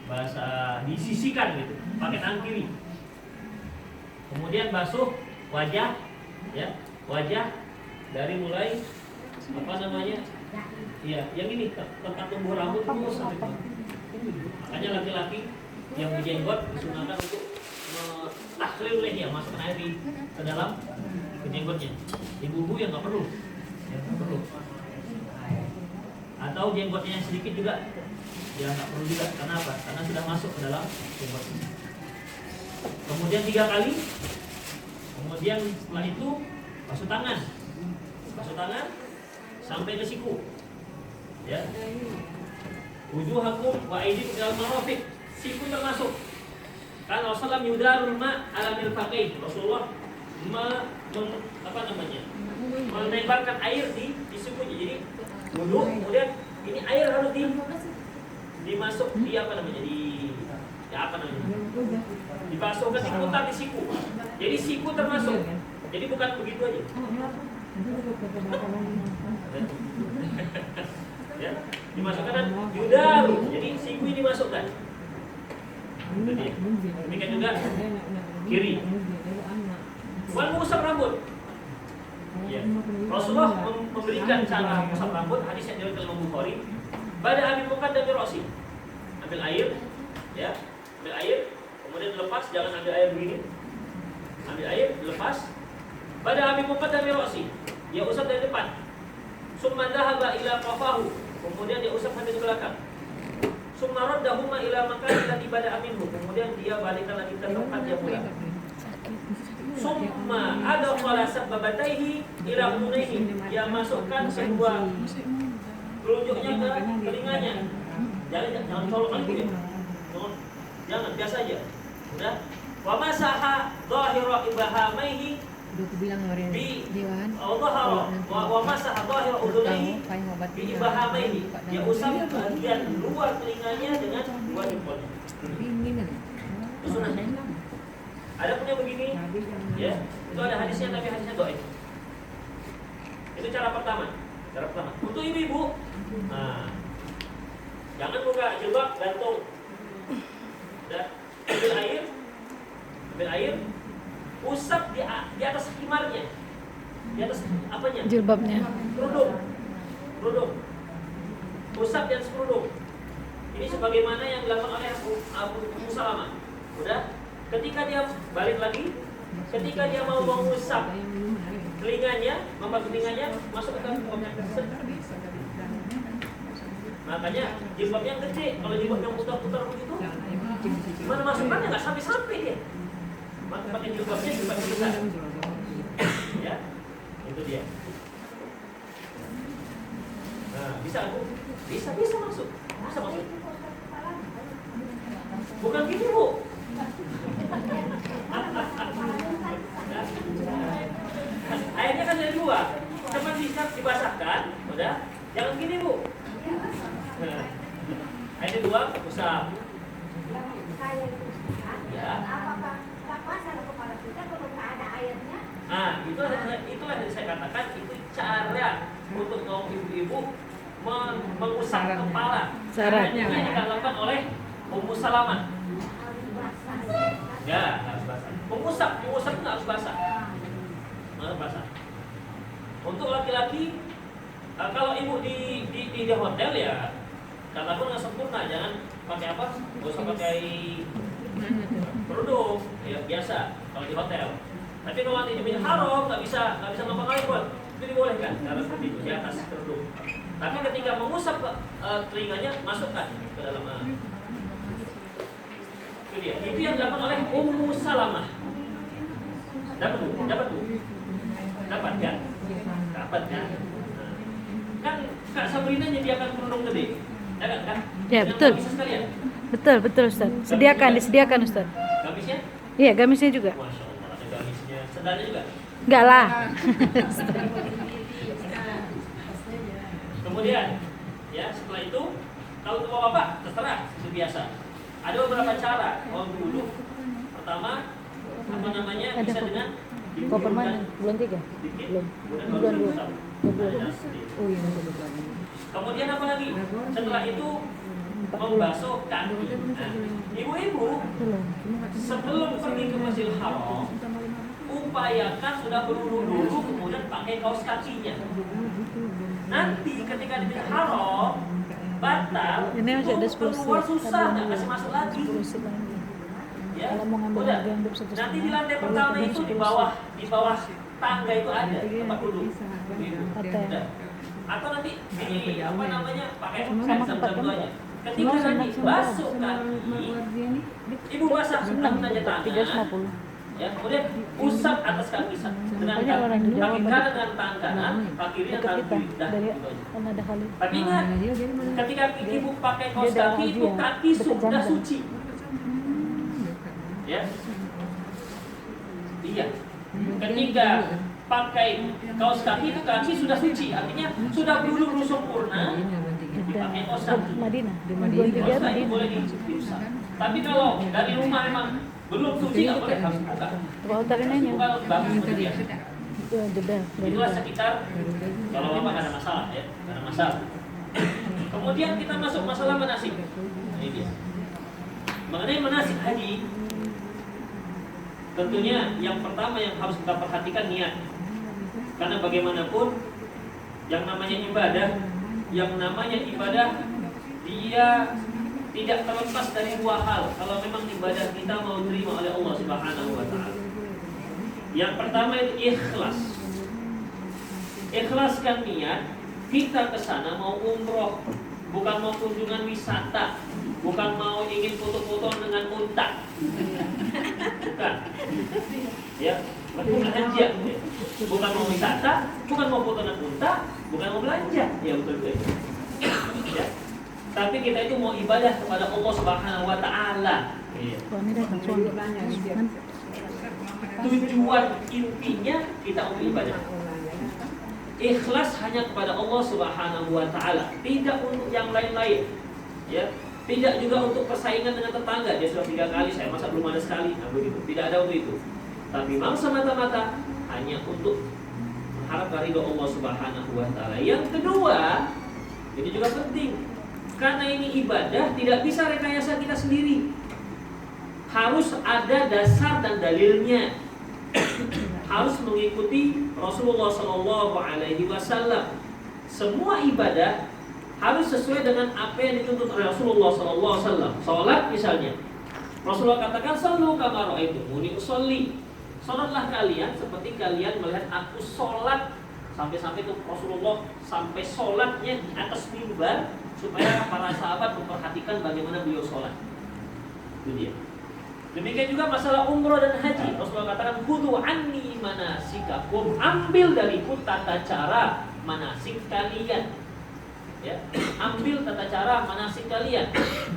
bahasa disisikan gitu, pakai tangan kiri. Kemudian basuh wajah, ya, wajah dari mulai apa namanya, iya, yang ini tempat tumbuh rambut terus sampai ke. Makanya laki-laki yang berjenggot disunahkan untuk takhlil lehernya, masukkan air ke dalam jenggotnya. Ibu-ibu yang nggak perlu, atau jenggotnya yang sedikit juga, ya nggak perlu juga. Karena apa? Karena sudah masuk ke dalam jenggotnya. Kemudian 3 kali. Kemudian setelah itu basuh tangan sampai ke siku. Ya. Wujuhakum wa aydikum ilal marafiq. Siku termasuk. Kan Rasulullah yudarul ma ala mirfaqain. Rasulullah menebarkan air di sikunya. Jadi wudu, kemudian ini air harus dimasuk di apa namanya? Dibasuh ke seputar di siku. Jadi siku termasuk. Jadi bukan begitu aja. Ya, dimasukkan dan yudaru. Jadi siku ini dimasukkan. Demikian juga kiri. Wal mengusap rambut. Ya. Rasulullah memberikan cara mengusap rambut. Hadis yang diriwayatkan Imam Bukhari. Pada ambil muqaddam ra'si. Ambil air, ya. Ambil air, kemudian lepas, jangan ambil air begini. Ambil air, lepas. Pada ambil muqaddam ra'si. Dia usap dari depan. Summa dhahaba ila qafahu. Kemudian dia usap sampai ke belakang. Summa raddahuma ila makani allati bada'a minhu. Kemudian dia balikkan lagi ke tempat yang mula. Summa adkhala sabbabataihi ila udunaihi. Dia masukkan kedua telunjuknya ke telinganya. Jangan colok lagi ya. Jangan, biasa aja. Udah. Wa masaha dhahira ibahamaihi. Udah aku bilang kemarin Dewan. Wa masaha dhahira udunaihi bi ibahamaihi. Dia usap bagian luar telinganya dengan dua jempolnya. Dinginan. Itu sunahnya. Ada pun yang begini, ya, itu ada hadisnya tapi hadisnya dhaif. Itu cara pertama. Untuk ibu-ibu, nah, jangan buka jilbab, gantung. Udah, ambil air, usap di atas khimarnya, di atas apanya? Jilbabnya. Kerudung. Usap di atas kerudung. Ini sebagaimana yang dilakukan oleh Abu Salamah. Udah. Ketika dia balik lagi, ketika dia mau mengusap telinganya, membantu telinganya, masuk ke dalam jilbabnya. Makanya jilbabnya yang gede, kalau jilbab yang putar-putar begitu, gimana masukkannya nggak sampai dia. Maka pakai jilbabnya besar. Ya, itu dia. Nah, bisa aku, bisa masuk. Bukan gitu Bu. Airnya kan ada dua, cuma dibasahkan, udah. Jangan gini Bu. Airnya dua, usap. Ya. Nah, itulah yang saya katakan, itu cara untuk kaum ibu-ibu mengusap kepala. Caranya yang dilakukan oleh Ummu Salamah. Ya, harus basah. Mengusap nggak harus basah. Harus basah. Untuk laki-laki, kalau ibu di hotel ya, katakan nggak sempurna, jangan pakai apa? Nggak usah pakai kerudung, ya biasa kalau di hotel. Tapi kalau nanti di haram nggak bisa ngapa-ngapain buat itu dibolehkan cara seperti itu di atas kerudung. Tapi ketika mengusap telinganya, masukkan ke dalam. Itu yang dilakukan oleh Ummu Salamah. Dapat kan? Kan Kak Sabrina nyediakan kerudung gede, kan? Ya, betul. Betul Ustaz. Disediakan Ustaz. Gamisnya? Iya, gamisnya juga. Masya Allah, ada gamisnya. Sendalnya juga? Enggak lah. Kemudian, ya setelah itu, tahu ke Bapak, terserah, itu biasa. Ada beberapa cara kalau dulu. Pertama, apa namanya? Ada Bisa dengan koper mana? Bulan 3? Belum. Bulan 2. Oh iya, Kemudian apa lagi? Setelah itu membasuh kaki. Nah, ibu-ibu sebelum pergi ke Masjidil Haram, upayakan sudah berwudu dulu, kemudian pakai kaos kakinya. Nanti ketika di Masjidil Haram batal, Ini masih ada itu 10 keluar set. susah, nggak kasih masuk lagi. Ya, Kalau mau ngambil udah. lagi ambil 1,5. Nanti di lantai pertama itu di bawah tangga itu ada tempat duduk. Hotel. Udah. Atau nanti di apa namanya pakai Sama jam-jam tempat duanya. kan? Ketika Sama nanti sama basuh sama kaki, dia nih. ibu basah Senang saja tangan. 350. Ya, kemudian usap atas kaki dengan Banyak orang di Jawa kaki banyak. kanan dengan tangan kanan, kaki kiri Dekat dengan kita tangan kiri. Dah, dari gitu aja. kan ada kali. Tapi ingat, Dia jadi mana? ketika ibu pakai kaos Dia ada kaki itu haji ya, kaki dekat sudah Zamzam. suci. Ya. Iya. Ketika pakai kaos kaki itu kaki sudah suci, artinya sudah berwudu sempurna. Dipakai kaos kaki. Madinah. Di Madinah. Madinah. Kaos kaki boleh diusap. Tapi kalau dari rumah memang belum suci nggak boleh, harus buka. Coba hotel ini Buka bagus untuk dia. itu jeda dari Itulah sekitar, kalau bapak nggak ada masalah ya, nggak ada masalah. Kemudian kita masuk masalah manasik. Nah, ini dia. Mengenai manasik haji, tentunya yang pertama yang harus kita perhatikan niat. Karena bagaimanapun yang namanya ibadah, dia tidak terlepas dari dua hal. Kalau memang ibadah kita mau terima oleh Allah Subhanahu wa taala. Yang pertama itu ikhlas. Ikhlaskan niat kita ke sana mau umroh, bukan mau kunjungan wisata, bukan mau ingin foto-foto dengan unta. Bukan. Ya, bukan haji. Ya. Bukan mau wisata, bukan mau foto dengan unta, bukan mau belanja. Ya betul. Ya. Tapi kita itu mau ibadah kepada Allah Subhanahu wa taala. Iya. suami datang suami. Tujuan intinya kita untuk ibadah. Ikhlas hanya kepada Allah Subhanahu wa taala, tidak untuk yang lain-lain. Ya. Tidak juga untuk persaingan dengan tetangga. Dia sudah 3 kali, saya masa belum ada sekali. Nah, begitu. Tidak ada untuk itu. Tapi memang semata-mata hanya untuk mengharap ridho Allah Subhanahu wa taala. Yang kedua, ini juga penting. Karena ini ibadah, tidak bisa rekayasa kita sendiri. Harus ada dasar dan dalilnya. Harus mengikuti Rasulullah SAW. Semua ibadah harus sesuai dengan apa yang dituntut oleh Rasulullah SAW. Salat misalnya, Rasulullah katakan, "Sallu kama ra'aitumuni usolli." Salatlah kalian seperti kalian melihat aku salat. Sampai-sampai itu Rasulullah sampai salatnya di atas mimbar supaya para sahabat memperhatikan bagaimana beliau salat. Itu dia. Demikian juga masalah umroh dan haji. Rasulullah katakan, "Khudhu anni manasikakum." Ambil dariku tata cara manasik kalian. Ya, ambil tata cara manasik kalian.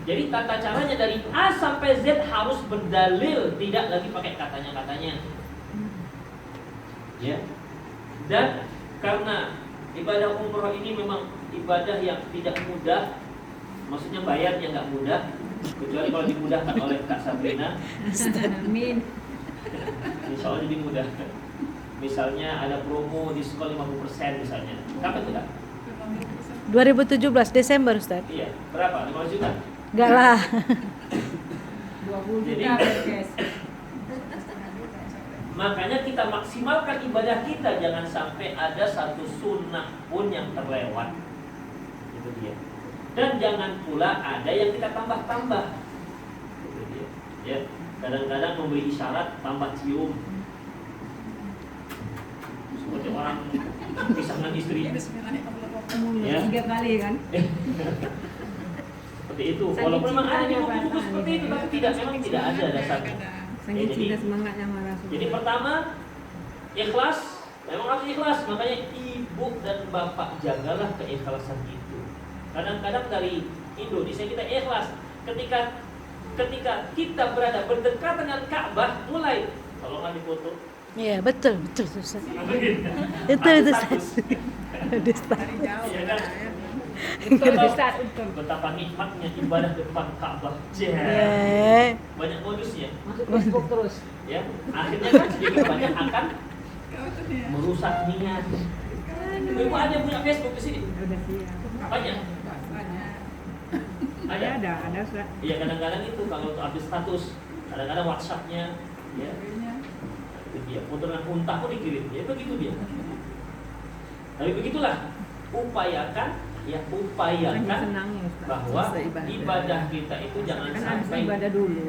Jadi tata caranya dari A sampai Z harus berdalil, tidak lagi pakai katanya-katanya. Ya. Dan karena ibadah umroh ini memang ibadah yang tidak mudah, maksudnya bayarnya nggak mudah, kecuali kalau dimudahkan oleh Kak Sabrina. Amin. Insya Allah jadi mudah. Misalnya ada promo diskon 50% misalnya. Kapan itu Kak? 2017 Desember Ustaz. Iya, berapa? 15 juta? Enggak lah. 20 Jadi, juta guys. makanya kita maksimalkan ibadah kita, jangan sampai ada satu sunnah pun yang terlewat. Itu dia. Dan jangan pula ada yang kita tambah-tambah. Itu dia. Ya, kadang-kadang memberi isyarat tambah cium. Seperti orang pisah dengan istri. Ya. 3 kali kan? Seperti itu. Walaupun memang ada di buku-buku seperti itu, tapi memang tidak ada dasarnya. Saking jadi- cinta semangatnya sama Rasul. Jadi pertama, ikhlas. Memang harus ikhlas. Makanya ibu dan bapak jagalah keikhlasan itu. Kadang-kadang dari Indonesia kita ikhlas. Ketika kita berada berdekat dengan Ka'bah, mulai tolonglah difoto. Iya, betul Ustaz. Itu Ada Ustaz. status. Ada status. Iya kan? Ustaz, Betapa nikmatnya ibadah depan Ka'bah. Ya. Banyak modusnya. masuk Facebook terus. Ya, akhirnya kan sedikit banyak akan merusak niat. Ibu ada yang punya Facebook di sini? Udah siap. Banyak. Ada Ustaz. Iya, kadang-kadang itu kalau untuk update status, kadang-kadang WhatsApp-nya, ya, itu dia. Foto dengan unta pun dikirim, ya begitu dia. Tapi begitulah, upayakan Senangnya Ustaz. bahwa ibadah kita itu jangan Kan harus sampai ibadah dulu.